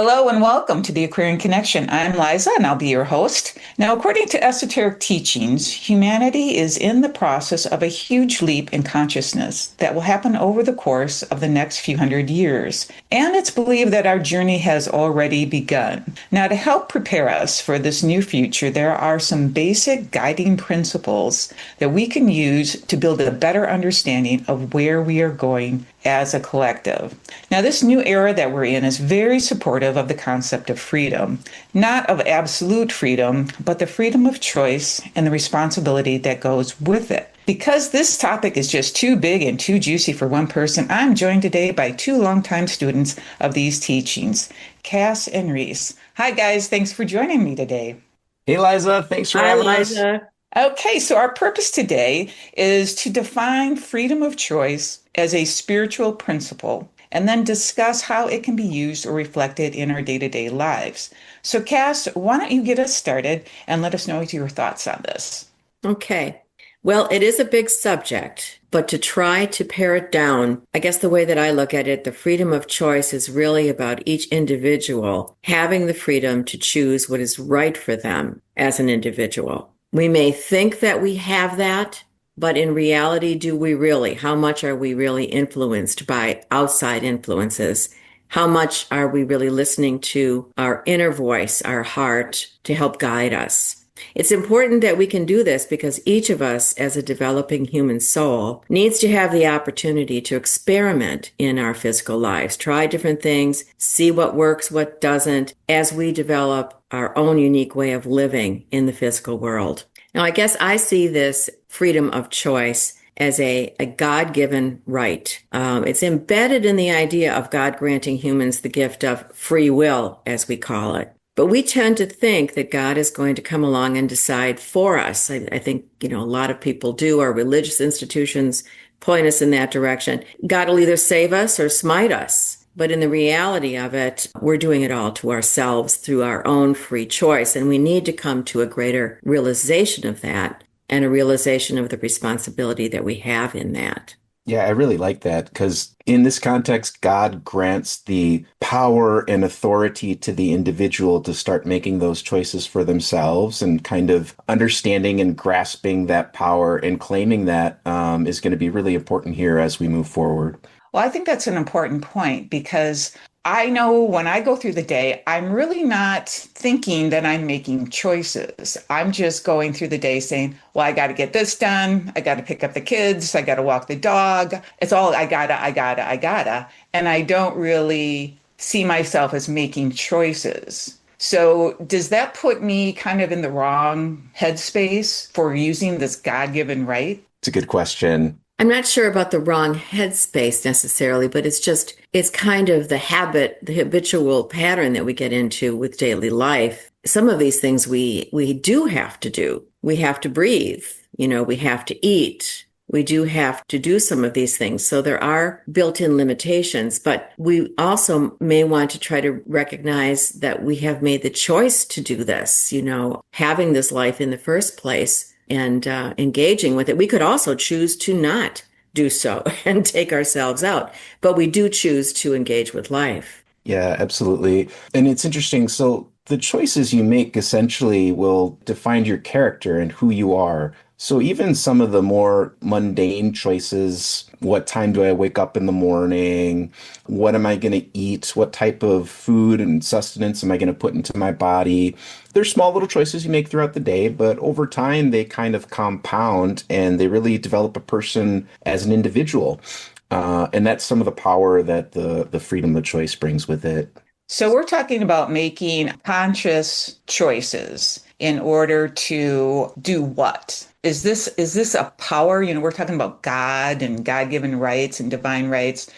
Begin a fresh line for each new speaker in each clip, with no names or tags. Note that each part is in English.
Hello and welcome to the Aquarian Connection. I'm Liza and I'll be your host. Now, according to esoteric teachings, humanity is in the process of a huge leap in consciousness that will happen over the course of the next few hundred years. And it's believed that our journey has already begun. Now, to help prepare us for this new future, there are some basic guiding principles that we can use to build a better understanding of where we are going as a collective. Now, this new era that we're in is very supportive of the concept of freedom, not of absolute freedom, but the freedom of choice and the responsibility that goes with it. Because this topic is just too big and too juicy for one person, I'm joined today by two longtime students of these teachings, Cass and Reese. Hi, guys. Thanks for joining me today.
Hey, Liza, thanks for
Hi,
having us.
Liza.
Okay, so our purpose today is to define freedom of choice as a spiritual principle and then discuss how it can be used or reflected in our day-to-day lives. So, Cass, why don't you get us started and let us know your thoughts on this?
Okay. Well, it is a big subject, but to try to pare it down, I guess the way that I look at it, the freedom of choice is really about each individual having the freedom to choose what is right for them as an individual. We may think that we have that, but in reality, do we really? How much are we really influenced by outside influences? How much are we really listening to our inner voice, our heart, to help guide us? It's important that we can do this because each of us, as a developing human soul, needs to have the opportunity to experiment in our physical lives, try different things, see what works, what doesn't, as we develop our own unique way of living in the physical world. Now, I guess I see this freedom of choice as a God-given right. It's embedded in the idea of God granting humans the gift of free will, as we call it. But we tend to think that God is going to come along and decide for us. I think, a lot of people do. Our religious institutions point us in that direction. God will either save us or smite us. But in the reality of it, we're doing it all to ourselves through our own free choice. And we need to come to a greater realization of that and a realization of the responsibility that we have in that.
Yeah, I really like that because in this context, God grants the power and authority to the individual to start making those choices for themselves, and kind of understanding and grasping that power and claiming that is going to be really important here as we move forward.
Well, I think that's an important point because I know when I go through the day, I'm really not thinking that I'm making choices. I'm just going through the day saying, well, I got to get this done. I got to pick up the kids. I got to walk the dog. It's all I gotta. And I don't really see myself as making choices. So does that put me kind of in the wrong headspace for using this God-given right?
It's a good question.
I'm not sure about the wrong headspace necessarily, but it's kind of the habit, the habitual pattern that we get into with daily life. Some of these things we do have to do. We have to breathe, we have to eat. We do have to do some of these things. So there are built-in limitations, but we also may want to try to recognize that we have made the choice to do this, having this life in the first place and engaging with it. We could also choose to not do so and take ourselves out, but we do choose to engage with life.
Yeah, absolutely. And it's interesting. So the choices you make essentially will define your character and who you are. So even some of the more mundane choices, what time do I wake up in the morning? What am I going to eat? What type of food and sustenance am I going to put into my body? They're small little choices you make throughout the day, but over time they kind of compound and they really develop a person as an individual. And that's some of the power that the freedom of choice brings with it.
So we're talking about making conscious choices in order to do what? Is this a power? We're talking about God and God-given rights and divine rights.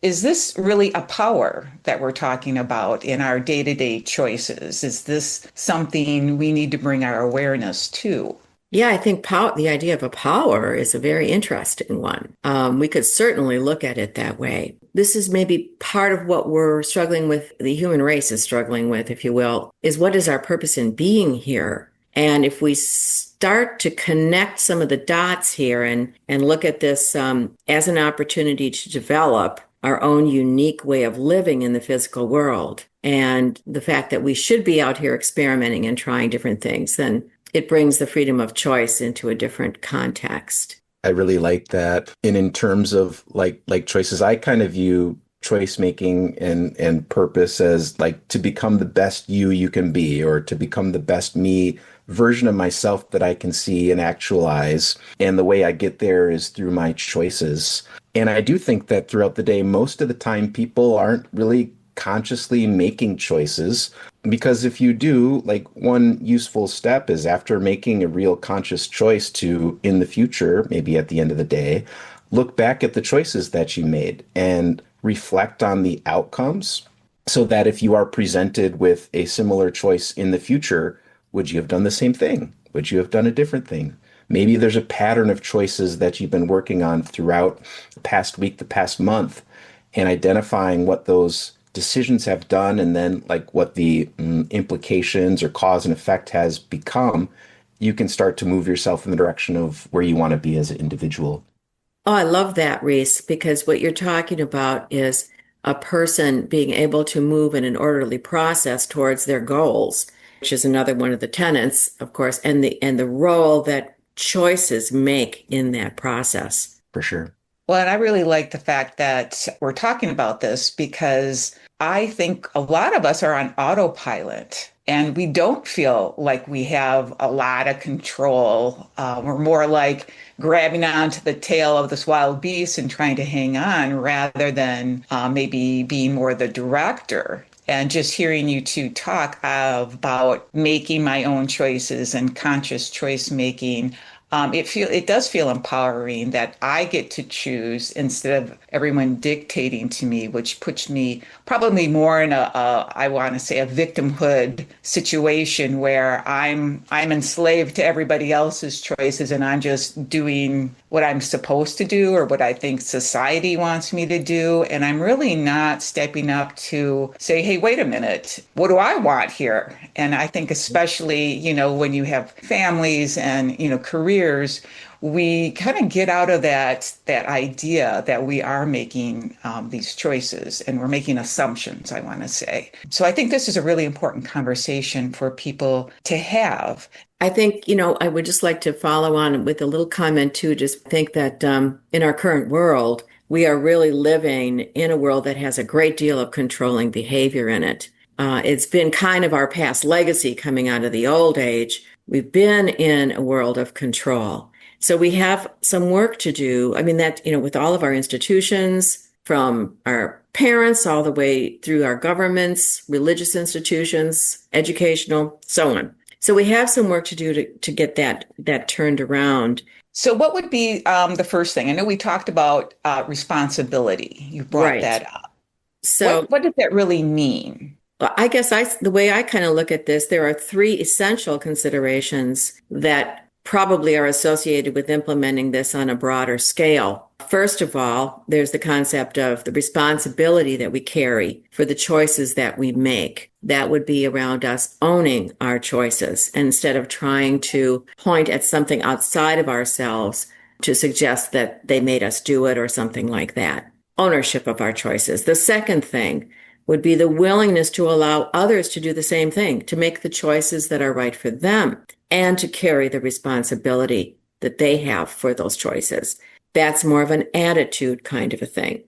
Is this really a power that we're talking about in our day-to-day choices? Is this something we need to bring our awareness to?
Yeah, I think the idea of a power is a very interesting one. We could certainly look at it that way. This is maybe part of what we're struggling with, the human race is struggling with, if you will, is what is our purpose in being here? And if we start to connect some of the dots here and look at this as an opportunity to develop our own unique way of living in the physical world. And the fact that we should be out here experimenting and trying different things, then it brings the freedom of choice into a different context.
I really like that. And in terms of like choices, I kind of view choice making and purpose as like to become the best you can be, or to become the best me version of myself that I can see and actualize. And the way I get there is through my choices. And I do think that throughout the day, most of the time, people aren't really consciously making choices. Because if you do, like one useful step is after making a real conscious choice to, in the future, maybe at the end of the day, look back at the choices that you made and reflect on the outcomes so that if you are presented with a similar choice in the future, would you have done the same thing? Would you have done a different thing? Maybe there's a pattern of choices that you've been working on throughout the past week, the past month, and identifying what those decisions have done, and then like what the implications or cause and effect has become, you can start to move yourself in the direction of where you want to be as an individual.
Oh, I love that, Reese, because what you're talking about is a person being able to move in an orderly process towards their goals, which is another one of the tenets, of course, and the role that choices make in that process.
For sure.
Well, and I really like the fact that we're talking about this because I think a lot of us are on autopilot and we don't feel like we have a lot of control. We're more like grabbing onto the tail of this wild beast and trying to hang on rather than maybe being more the director. And just hearing you two talk about making my own choices and conscious choice making, it does feel empowering that I get to choose instead of everyone dictating to me, which puts me probably more in I want to say a victimhood situation where I'm enslaved to everybody else's choices and I'm just doing what I'm supposed to do or what I think society wants me to do. And I'm really not stepping up to say, hey, wait a minute, what do I want here? And I think especially, when you have families and, careers, we kind of get out of that idea that we are making these choices and we're making assumptions, I want to say. So I think this is a really important conversation for people to have.
I think, I would just like to follow on with a little comment too. Just think that in our current world, we are really living in a world that has a great deal of controlling behavior in it. It's been kind of our past legacy coming out of the old age. We've been in a world of control. So we have some work to do. I mean, that, with all of our institutions, from our parents all the way through our governments, religious institutions, educational, so on. So we have some work to do to get that turned around.
So what would be the first thing? I know we talked about responsibility. You brought that up.
So
what does that really mean?
I guess the way I kind of look at this, there are three essential considerations that probably are associated with implementing this on a broader scale. First of all, there's the concept of the responsibility that we carry for the choices that we make. That would be around us owning our choices instead of trying to point at something outside of ourselves to suggest that they made us do it or something like that. Ownership of our choices. The second thing would be the willingness to allow others to do the same thing, to make the choices that are right for them, and to carry the responsibility that they have for those choices. That's more of an attitude kind of a thing.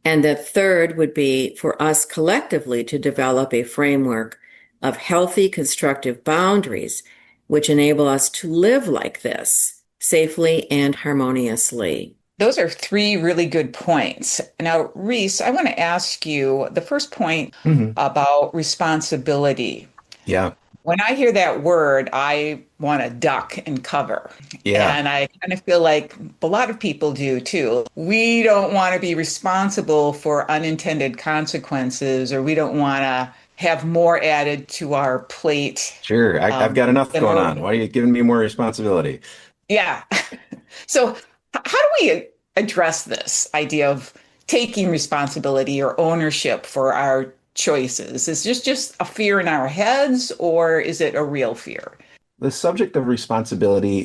And the third would be for us collectively to develop a framework of healthy, constructive boundaries, which enable us to live like this safely and harmoniously.
Those are three really good points. Now, Reese, I want to ask you the first point about responsibility.
Yeah.
When I hear that word, I want to duck and cover.
Yeah.
And I kind of feel like a lot of people do too. We don't want to be responsible for unintended consequences, or we don't want to have more added to our plate.
Sure. I've got enough going on. Why are you giving me more responsibility?
Yeah. So how do we address this idea of taking responsibility or ownership for our choices? Is this just a fear in our heads, or is it a real fear?
The subject of responsibility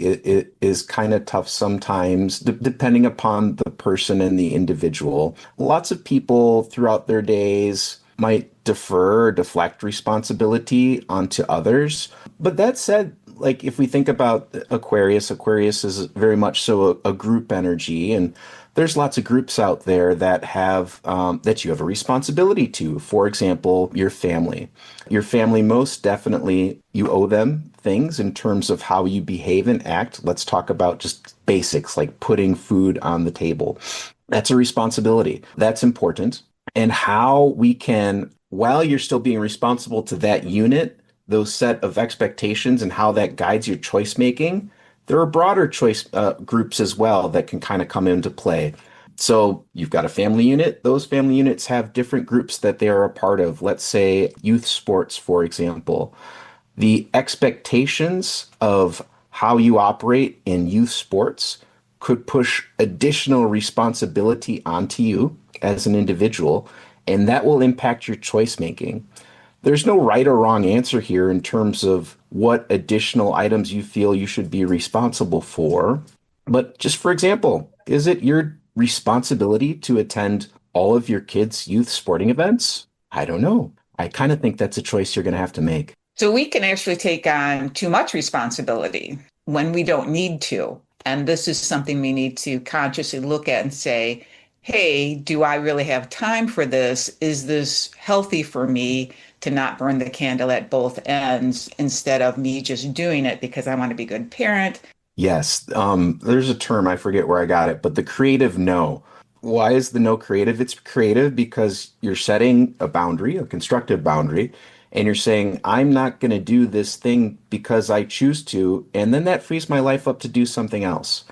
is kind of tough sometimes, depending upon the person and the individual. Lots of people throughout their days might defer or deflect responsibility onto others. But that said, like if we think about Aquarius, Aquarius is very much so a group energy, and there's lots of groups out there that have that you have a responsibility to. For example, your family. Your family, most definitely, you owe them things in terms of how you behave and act. Let's talk about just basics like putting food on the table. That's a responsibility. That's important. And how we can, while you're still being responsible to that unit, those set of expectations and how that guides your choice making, there are broader choice groups as well that can kind of come into play. So you've got a family unit. Those family units have different groups that they are a part of. Let's say youth sports, for example. The expectations of how you operate in youth sports could push additional responsibility onto you as an individual, and that will impact your choice making. There's no right or wrong answer here in terms of what additional items you feel you should be responsible for. But just for example, is it your responsibility to attend all of your kids' youth sporting events? I don't know. I kind of think that's a choice you're going to have to make.
So we can actually take on too much responsibility when we don't need to. And this is something we need to consciously look at and say, hey, do I really have time for this? Is this healthy for me to not burn the candle at both ends instead of me just doing it because I want to be a good parent?
Yes, there's a term, I forget where I got it, but the creative no. Why is the no creative? It's creative because you're setting a boundary, a constructive boundary, and you're saying, I'm not going to do this thing because I choose to, and then that frees my life up to do something else.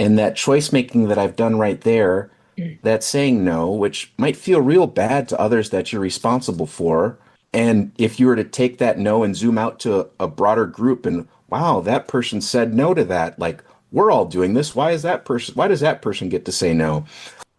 And that choice making that I've done right there, that saying no, which might feel real bad to others that you're responsible for. And if you were to take that no and zoom out to a broader group and wow, that person said no to that. Like, we're all doing this. Why does that person get to say no?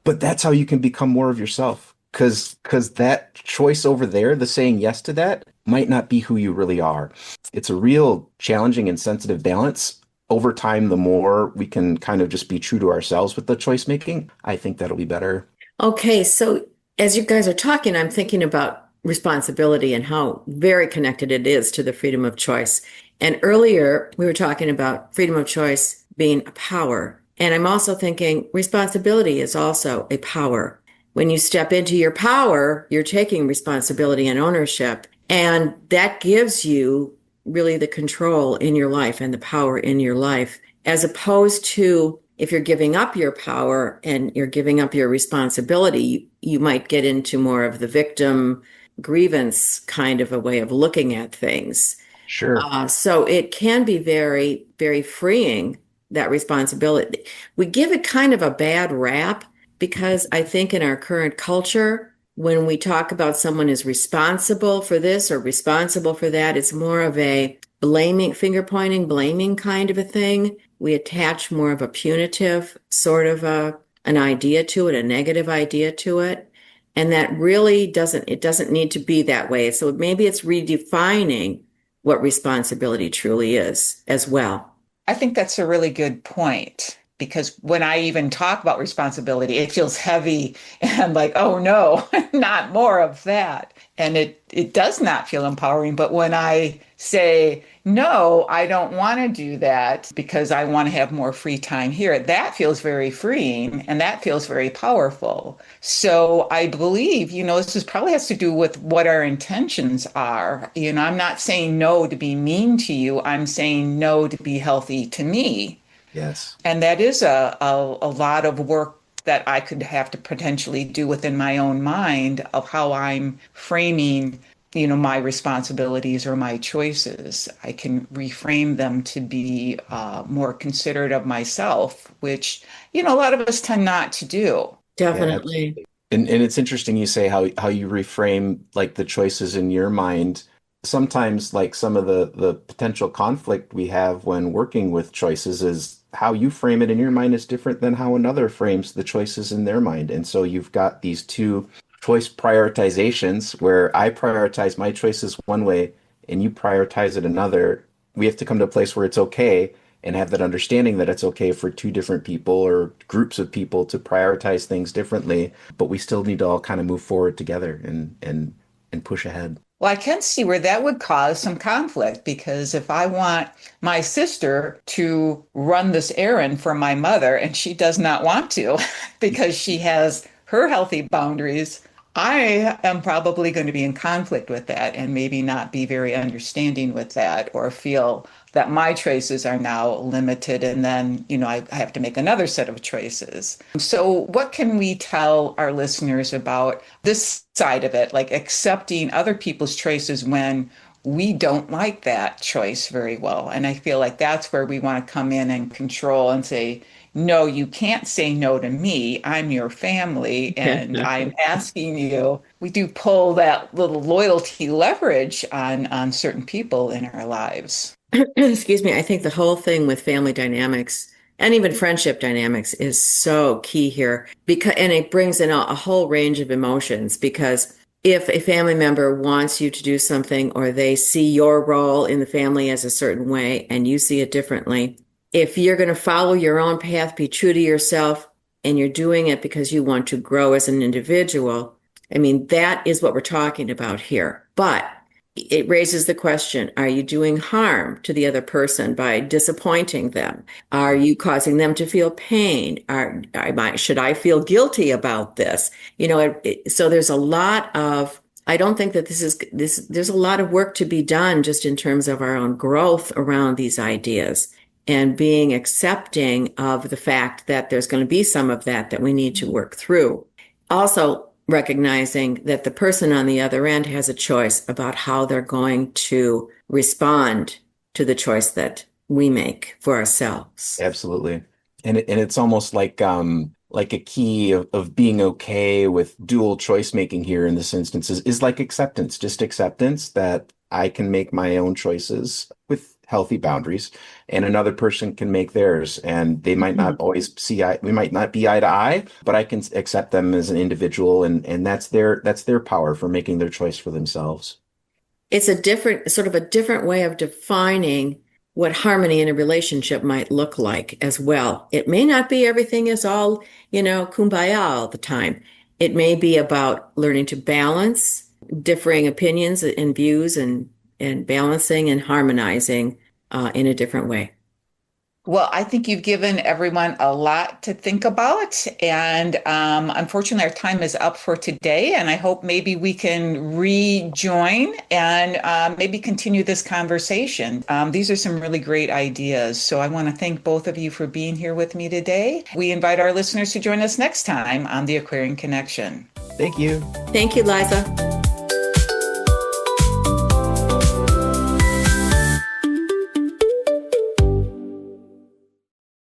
But that's how you can become more of yourself. Cause that choice over there, the saying yes to that, might not be who you really are. It's a real challenging and sensitive balance. Over time, the more we can kind of just be true to ourselves with the choice making, I think that'll be better.
Okay, so as you guys are talking, I'm thinking about responsibility and how very connected it is to the freedom of choice. And earlier, we were talking about freedom of choice being a power. And I'm also thinking responsibility is also a power. When you step into your power, you're taking responsibility and ownership. And that gives you really the control in your life and the power in your life, as opposed to if you're giving up your power and you're giving up your responsibility, you might get into more of the victim grievance kind of a way of looking at things.
Sure.
So it can be very, very freeing, that responsibility. We give it kind of a bad rap because I think in our current culture, when we talk about someone is responsible for this or responsible for that, it's more of a blaming, finger pointing, blaming kind of a thing. We attach more of a punitive sort of an idea to it, a negative idea to it. And that really it doesn't need to be that way. So maybe it's redefining what responsibility truly is as well.
I think that's a really good point because when I even talk about responsibility, it feels heavy and I'm like, oh no, not more of that. And it does not feel empowering. But when I say, no, I don't want to do that because I want to have more free time here, that feels very freeing and that feels very powerful. So I believe, this probably has to do with what our intentions are. I'm not saying no to be mean to you. I'm saying no to be healthy to me.
Yes.
And that is a lot of work that I could have to potentially do within my own mind of how I'm framing, my responsibilities or my choices. I can reframe them to be more considerate of myself, which, a lot of us tend not to do.
Yeah.
Definitely.
And it's interesting you say how you reframe like the choices in your mind. Sometimes like some of the potential conflict we have when working with choices is how you frame it in your mind is different than how another frames the choices in their mind. And so you've got these two choice prioritizations where I prioritize my choices one way and you prioritize it another. we have to come to a place where it's okay and have that understanding that it's okay for two different people or groups of people to prioritize things differently, but we still need to all kind of move forward together and push ahead.
Well, I can see where that would cause some conflict because if I want my sister to run this errand for my mother and she does not want to because she has her healthy boundaries, I am probably going to be in conflict with that and maybe not be very understanding with that or feel that my choices are now limited. And then, I have to make another set of choices. So, what can we tell our listeners about this side of it, like accepting other people's choices when we don't like that choice very well? And I feel like that's where we want to come in and control and say, no, you can't say no to me. I'm your family and I'm asking you. We do pull that little loyalty leverage on certain people in our lives.
Excuse me. I think the whole thing with family dynamics and even friendship dynamics is so key here because, and it brings in a whole range of emotions because if a family member wants you to do something or they see your role in the family as a certain way and you see it differently, if you're going to follow your own path, be true to yourself, and you're doing it because you want to grow as an individual, I mean, that is what we're talking about here. But it raises the question, are you doing harm to the other person by disappointing them? Are you causing them to feel pain? Should I feel guilty about this? So there's a lot of, I don't think that there's a lot of work to be done just in terms of our own growth around these ideas and being accepting of the fact that there's going to be some of that we need to work through. Also, recognizing that the person on the other end has a choice about how they're going to respond to the choice that we make for ourselves.
Absolutely. And it's almost like a key of being okay with dual choice making here in this instance is like acceptance, just acceptance that I can make my own choices with healthy boundaries and another person can make theirs. And they might not always we might not be eye to eye, but I can accept them as an individual and that's their power for making their choice for themselves.
It's a different way of defining what harmony in a relationship might look like as well. It may not be everything is all, kumbaya all the time. It may be about learning to balance differing opinions and views and balancing and harmonizing in a different way.
Well, I think you've given everyone a lot to think about. And unfortunately, our time is up for today. And I hope maybe we can rejoin and maybe continue this conversation. These are some really great ideas. So I want to thank both of you for being here with me today. We invite our listeners to join us next time on the Aquarian Connection.
Thank you.
Thank you, Liza.